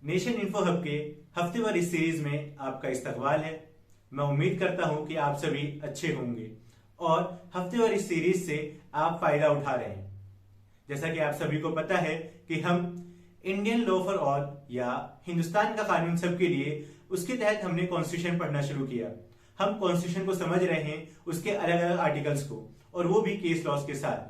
Nation info hub के हफ्तेवार इस series में आपका इस्तकबाल है। मैं उम्मीद करता हूं कि आप सभी अच्छे होंगे और हफ्तेवार इस सीरीज से आप फायदा उठा रहे हैं। जैसा कि आप सभी को पता है कि हम इंडियन लॉ फॉर ऑल या हिंदुस्तान का कानून सबके लिए, उसके तहत हमने कॉन्स्टिट्यूशन पढ़ना शुरू किया। हम कॉन्स्टिट्यूशन को समझ रहे हैं, उसके अलग अलग आर्टिकल्स को, और वो भी केस लॉज के साथ।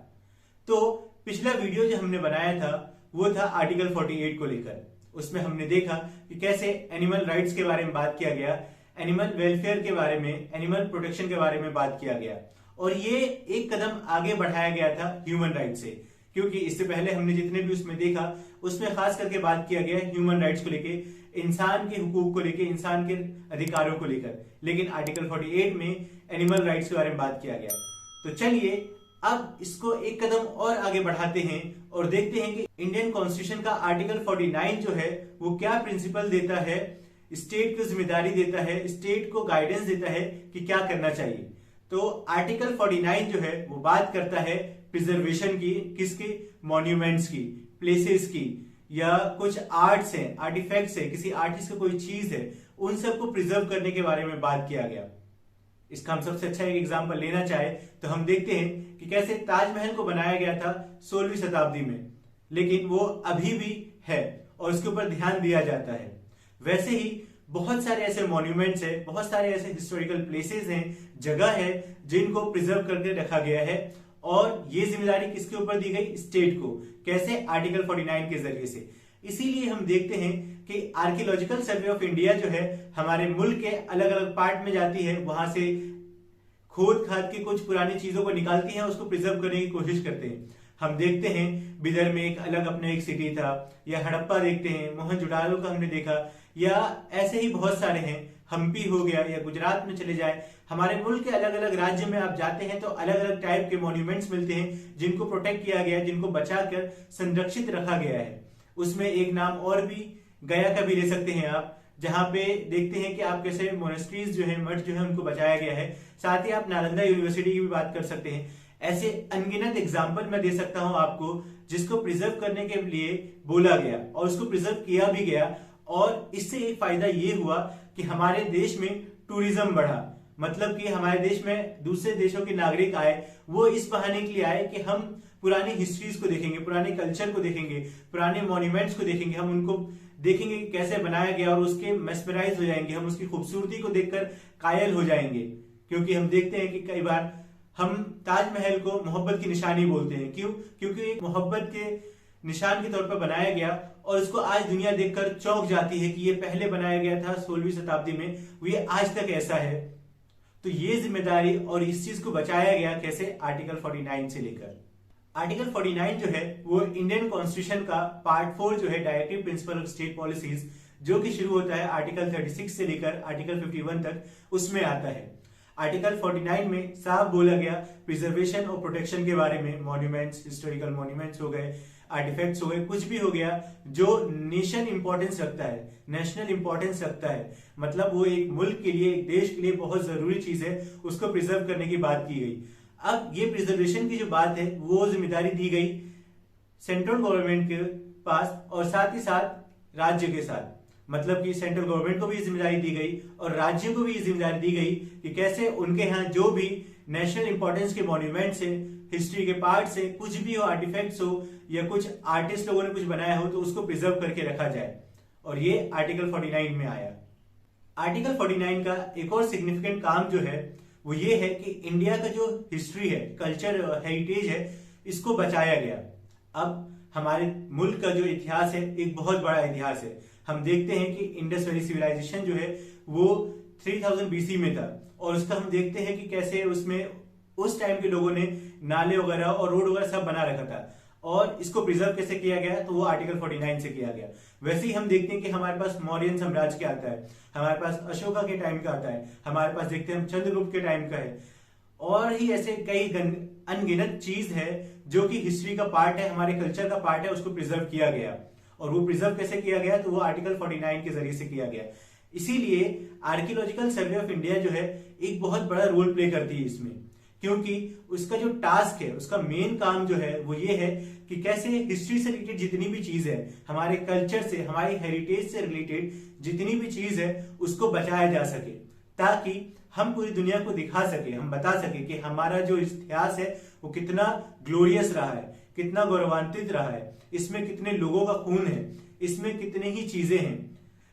तो पिछला वीडियो जो हमने बनाया था वो था आर्टिकल 48 को लेकर। उसमें हमने देखा कि कैसे एनिमल राइट्स के बारे में बात किया गया, एनिमल वेलफेयर के बारे में, एनिमल प्रोटेक्शन के बारे में बात किया गया, और ये एक कदम आगे बढ़ाया गया था ह्यूमन राइट से। क्योंकि इससे पहले हमने जितने भी उसमें देखा, उसमें खास करके बात किया गया ह्यूमन राइट्स को लेके, इंसान के हुकूक को लेके, इंसान के अधिकारों को लेकर। लेकिन आर्टिकल 48 में एनिमल राइट्स के बारे में बात किया गया। तो चलिए अब इसको एक कदम और आगे बढ़ाते हैं और देखते हैं कि इंडियन कॉन्स्टिट्यूशन का आर्टिकल 49 जो है वो क्या प्रिंसिपल देता है, स्टेट को जिम्मेदारी देता है, स्टेट को गाइडेंस देता है कि क्या करना चाहिए। तो आर्टिकल 49 जो है वो बात करता है प्रिजर्वेशन की, किसकी, मॉन्यूमेंट्स की, प्लेसेस की, या कुछ आर्ट्स हैं, आर्टिफैक्ट्स है, किसी आर्टिस्ट का कोई चीज है, उन सबको प्रिजर्व करने के बारे में बात किया गया। इसका हम सबसे अच्छा एक एग्जांपल लेना चाहे तो हम देखते हैं कि कैसे ताजमहल को बनाया गया था 16वीं शताब्दी में, लेकिन वो अभी भी है और उसके ऊपर ध्यान दिया जाता है। वैसे ही बहुत सारे ऐसे मॉन्यूमेंट्स हैं, बहुत सारे ऐसे हिस्टोरिकल प्लेसेस हैं, जगह है जिनको प्रिजर्व करके रखा गया है, और ये जिम्मेदारी किसके ऊपर दी गई, स्टेट को। कैसे, आर्टिकल 49 के जरिए से। इसीलिए हम देखते हैं कि आर्कियोलॉजिकल सर्वे ऑफ इंडिया जो है हमारे मुल्क के अलग अलग पार्ट में जाती है, वहां से खोद खाद के कुछ पुरानी चीजों को निकालती है, उसको प्रिजर्व करने की कोशिश करते हैं। हम देखते हैं बिदर में एक अलग अपना एक सिटी था, या हड़प्पा देखते हैं, मोहनजोदाड़ो का हमने देखा, या ऐसे ही बहुत सारे हैं, हम्पी हो गया, या गुजरात में चले जाए, हमारे मुल्क के अलग अलग राज्य में आप जाते हैं तो अलग अलग टाइप के मॉन्यूमेंट्स मिलते हैं जिनको प्रोटेक्ट किया गया है, जिनको बचाकर संरक्षित रखा गया है। उसमें एक नाम और भी गया का भी ले सकते हैं आप, जहां पे देखते हैं कि आप कैसे मोनेस्ट्रीज जो है, मठ जो है, उनको बचाया गया है। साथ ही आप नालंदा यूनिवर्सिटी की भी बात कर सकते हैं। ऐसे अनगिनत एग्जाम्पल मैं दे सकता हूं आपको जिसको प्रिजर्व करने के लिए बोला गया और उसको प्रिजर्व किया भी गया, और इससे एक फायदा ये हुआ कि हमारे देश में टूरिज्म बढ़ा। मतलब कि हमारे देश में दूसरे देशों के नागरिक आए, वो इस बहाने के लिए आए कि हम पुरानी हिस्ट्रीज को देखेंगे, पुराने कल्चर को देखेंगे, पुराने मॉन्यूमेंट्स को देखेंगे, हम उनको देखेंगे कि कैसे बनाया गया, और उसके मेस्मराइज हो जाएंगे, हम उसकी खूबसूरती को देखकर कायल हो जाएंगे। क्योंकि हम देखते हैं कि कई बार हम ताजमहल को मोहब्बत की निशानी बोलते हैं। क्यों? क्योंकि एक मोहब्बत के निशान के तौर पर बनाया गया, और इसको आज दुनिया देखकर चौंक जाती है कि ये पहले बनाया गया था 16वीं शताब्दी में, ये आज तक ऐसा है। तो ये जिम्मेदारी और इस चीज को बचाया गया कैसे, आर्टिकल 49 से लेकर। आर्टिकल 49 जो है वो इंडियन कॉन्स्टिट्यूशन का पार्ट 4 जो है, directive principle of state policies, जो कि शुरू होता है आर्टिकल 36 से लेकर आर्टिकल 51 तक, उसमें आता है। आर्टिकल 49 में साफ बोला गया प्रिजर्वेशन और प्रोटेक्शन के बारे में। मॉन्यूमेंट्स, हिस्टोरिकल मॉन्यूमेंट्स हो गए, आर्टिफैक्ट्स हो गए, कुछ भी हो गया जो नेशन इंपॉर्टेंस रखता है, नेशनल इंपॉर्टेंस रखता है, मतलब वो एक मुल्क के लिए, एक देश के लिए बहुत जरूरी चीज है, उसको प्रिजर्व करने की बात की गई। अब ये प्रिजर्वेशन की जो बात है वो जिम्मेदारी दी गई सेंट्रल गवर्नमेंट के पास, और साथ ही साथ राज्य के साथ। मतलब कि सेंट्रल गवर्नमेंट को भी जिम्मेदारी दी गई और राज्यों को भी जिम्मेदारी दी गई कि कैसे उनके यहाँ जो भी नेशनल इंपॉर्टेंस के मॉन्यूमेंट्स हैं, हिस्ट्री के पार्ट्स हैं, कुछ भी हो, आर्टिफैक्ट्स हो, या कुछ आर्टिस्ट लोगों ने कुछ बनाया हो, तो उसको प्रिजर्व करके रखा जाए। और ये आर्टिकल 49 में आया। आर्टिकल 49 का एक और सिग्निफिकेंट काम जो है वो ये है कि इंडिया का जो हिस्ट्री है, कल्चर, हेरिटेज है, इसको बचाया गया। अब हमारे मुल्क का जो इतिहास है एक बहुत बड़ा इतिहास है। हम देखते हैं कि इंडस वैली सिविलाइजेशन जो है वो 3000 BC में था, और उसका हम देखते हैं कि कैसे उसमें उस टाइम के लोगों ने नाले वगैरह और रोड वगैरह सब बना रखा था, और इसको प्रिजर्व कैसे किया गया, तो वो आर्टिकल 49 से किया गया। वैसे ही हम देखते हैं कि हमारे पास मौर्यन साम्राज्य के आता है, हमारे पास अशोका के टाइम का आता है, हमारे पास देखते हैं हम चंद्रगुप्त के टाइम का है, और ही ऐसे कई अनगिनत चीज है जो कि हिस्ट्री का पार्ट है, हमारे कल्चर का पार्ट है, उसको प्रिजर्व किया गया। और वो प्रिजर्व कैसे किया गया, तो वो आर्टिकल 49 के जरिए से किया गया। इसीलिए आर्कियोलॉजिकल सर्वे ऑफ इंडिया जो है एक बहुत बड़ा रोल प्ले करती है इसमें, क्योंकि उसका जो टास्क है, उसका मेन काम जो है वो ये है कि कैसे हिस्ट्री से रिलेटेड जितनी भी चीज है, हमारे कल्चर से, हमारी हेरिटेज से रिलेटेड जितनी भी चीज है उसको बचाया जा सके, ताकि हम पूरी दुनिया को दिखा सके, हम बता सके कि हमारा जो इतिहास है वो कितना ग्लोरियस रहा है, कितना गौरवान्वित रहा है, इसमें कितने लोगों का खून है, इसमें कितने ही चीजें हैं।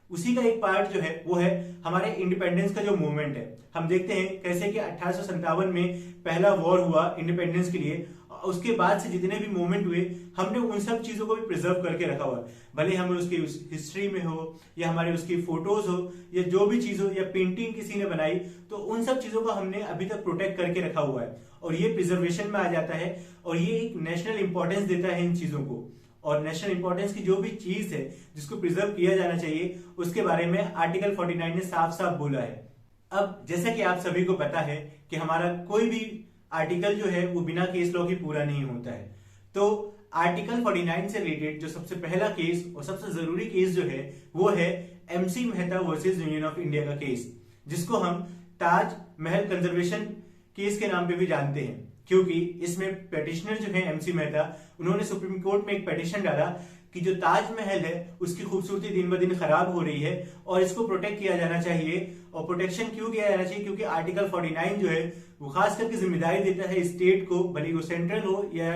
उसी का एक पार्ट जो है वो है हमारे इंडिपेंडेंस का जो मूवमेंट है। हम देखते हैं कैसे कि 1857 में पहला वॉर हुआ इंडिपेंडेंस के लिए, उसके बाद से जितने भी मूवमेंट हुए हमने उन सब चीजों को भी प्रिजर्व करके रखा हुआ है, भले हमें उसकी हिस्ट्री में हो या हमारे उसकी फोटोज हो या जो भी चीज हो या पेंटिंग किसी ने बनाई, तो उन सब चीजों को हमने अभी तक प्रोटेक्ट करके रखा हुआ है और ये प्रिजर्वेशन में आ जाता है और ये एक नेशनल इंपॉर्टेंस देता है इन चीजों को। और नेशनल इंपॉर्टेंस की जो भी चीज है जिसको प्रिजर्व किया जाना चाहिए उसके बारे में आर्टिकल 49 ने साफ साफ बोला है। अब जैसा कि आप सभी को पता है कि हमारा कोई भी आर्टिकल जो है वो बिना केस लॉ के पूरा नहीं होता है, तो आर्टिकल 49 से रिलेटेड जो सबसे पहला केस और सबसे जरूरी केस जो है वो है MC Mehta versus Union of India का केस, जिसको हम ताज महल कंजर्वेशन केस के नाम पे भी जानते हैं, क्योंकि इसमें पेटिशनर जो है MC मेहता, उन्होंने सुप्रीम कोर्ट में एक पेटिशन डाला कि जो ताजमहल है उसकी खूबसूरती दिन ब दिन खराब हो रही है और इसको प्रोटेक्ट किया जाना चाहिए। और प्रोटेक्शन क्यों किया जाना चाहिए? क्योंकि आर्टिकल 49 जो है वो खास करके जिम्मेदारी देता है स्टेट को, भले वो सेंट्रल हो या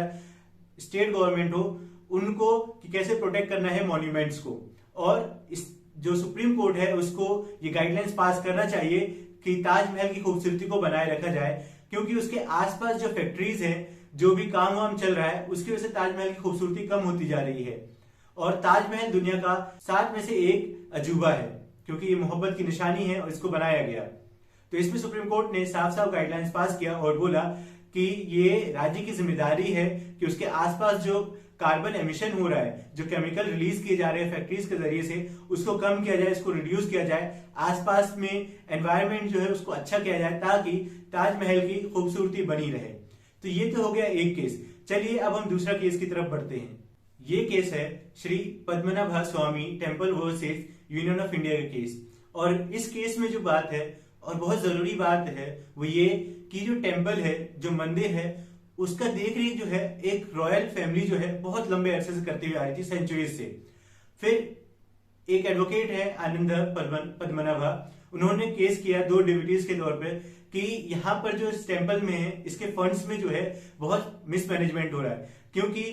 स्टेट गवर्नमेंट हो, उनको कि कैसे प्रोटेक्ट करना है मॉन्यूमेंट्स को। और इस जो सुप्रीम कोर्ट है उसको ये गाइडलाइंस पास करना चाहिए कि ताजमहल की खूबसूरती को बनाए रखा जाए, क्योंकि उसके आसपास जो फैक्ट्रीज है, जो भी काम वाम चल रहा है, उसकी वजह से ताजमहल की खूबसूरती कम होती जा रही है। और ताजमहल दुनिया का 7 में से एक अजूबा है, क्योंकि ये मोहब्बत की निशानी है और इसको बनाया गया। तो इसमें सुप्रीम कोर्ट ने साफ साफ गाइडलाइंस पास किया और बोला कि ये राज्य की जिम्मेदारी है कि उसके आसपास जो कार्बन एमिशन हो रहा है, जो केमिकल रिलीज किए जा रहे हैं फैक्ट्रीज के जरिए से, उसको कम किया जाए, इसको रिड्यूस किया जाए, आसपास में एनवायरमेंट जो है उसको अच्छा किया जाए, ताकि ताजमहल की खूबसूरती बनी रहे। तो ये तो हो गया एक केस। चलिए अब हम दूसरा केस की तरफ बढ़ते हैं। ये केस है Shri Padmanabha Swamy temple versus Union of India का केस। और इस केस में जो बात है और बहुत जरूरी बात है वो ये कि जो टेम्पल है, जो मंदिर है, उसका देख रेख जो है एक रॉयल फैमिली जो है बहुत लंबे अरसे से करती हुई आ रही थी, सेंचुरीज से। फिर एक एडवोकेट है आनंद पद्मनाभा, उन्होंने केस किया 2 डिविटीज के तौर पे कि यहाँ पर जो इस टेम्पल में है इसके फंड्स में जो है बहुत मिसमैनेजमेंट हो रहा है, क्योंकि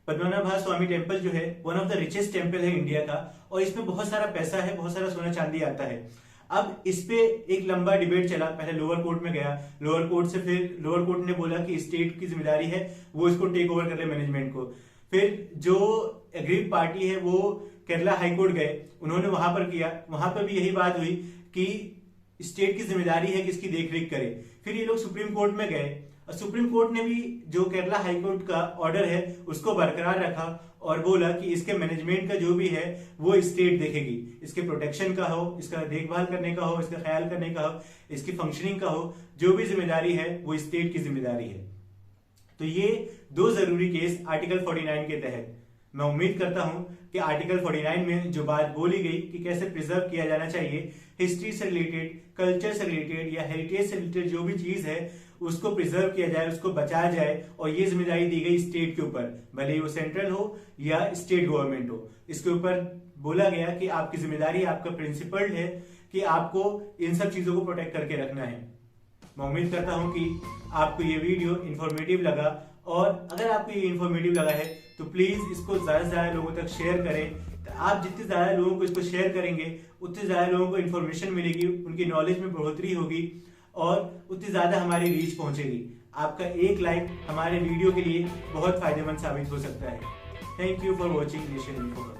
पद्मनाभ स्वामी टेम्पल जो है one of the richest temple है इंडिया का और इसमें बहुत सारा पैसा है, बहुत सारा सोना चांदी आता है। अब इस पे एक लंबा डिबेट चला, पहले लोअर कोर्ट में गया, लोअर कोर्ट से फिर लोअर कोर्ट ने बोला कि स्टेट की जिम्मेदारी है वो इसको टेक ओवर कर ले मैनेजमेंट को। फिर जो एग्रीड पार्टी है वो केरला हाईकोर्ट गए, उन्होंने वहां पर किया, वहां पर भी यही बात हुई कि स्टेट की जिम्मेदारी है कि इसकी देखरेख करे। फिर ये लोग सुप्रीम कोर्ट में गए और सुप्रीम कोर्ट ने भी जो केरला हाईकोर्ट का ऑर्डर है उसको बरकरार रखा और बोला कि इसके मैनेजमेंट का जो भी है वो स्टेट देखेगी, इसके प्रोटेक्शन का हो, इसका देखभाल करने का हो, इसका ख्याल करने का हो, इसकी फंक्शनिंग का हो, जो भी जिम्मेदारी है वो स्टेट की जिम्मेदारी है। तो ये 2 जरूरी केस आर्टिकल 49 के तहत, मैं उम्मीद करता हूं कि आर्टिकल 49 में जो बात बोली गई कि कैसे प्रिजर्व किया जाना चाहिए हिस्ट्री से रिलेटेड, कल्चर से रिलेटेड या हेरिटेज से रिलेटेड जो भी चीज है उसको प्रिजर्व किया जाए, उसको बचाया जाए, और ये जिम्मेदारी दी गई स्टेट के ऊपर, भले वो सेंट्रल हो या स्टेट गवर्नमेंट हो। इसके ऊपर बोला गया कि आपकी जिम्मेदारी, आपका प्रिंसिपल है कि आपको इन सब चीजों को प्रोटेक्ट करके रखना है। मैं उम्मीद करता हूं कि आपको ये वीडियो इन्फॉर्मेटिव लगा, और अगर आपको ये इन्फॉर्मेटिव लगा है तो प्लीज इसको ज्यादा से ज्यादा लोगों तक शेयर करें। तो आप जितने ज्यादा लोगों को इसको शेयर करेंगे उतने ज्यादा लोगों को इन्फॉर्मेशन मिलेगी, उनकी नॉलेज में बढ़ोतरी होगी और उतनी ज्यादा हमारी रीच पहुंचेगी। आपका एक लाइक हमारे वीडियो के लिए बहुत फायदेमंद साबित हो सकता है। Thank you for watching nation info.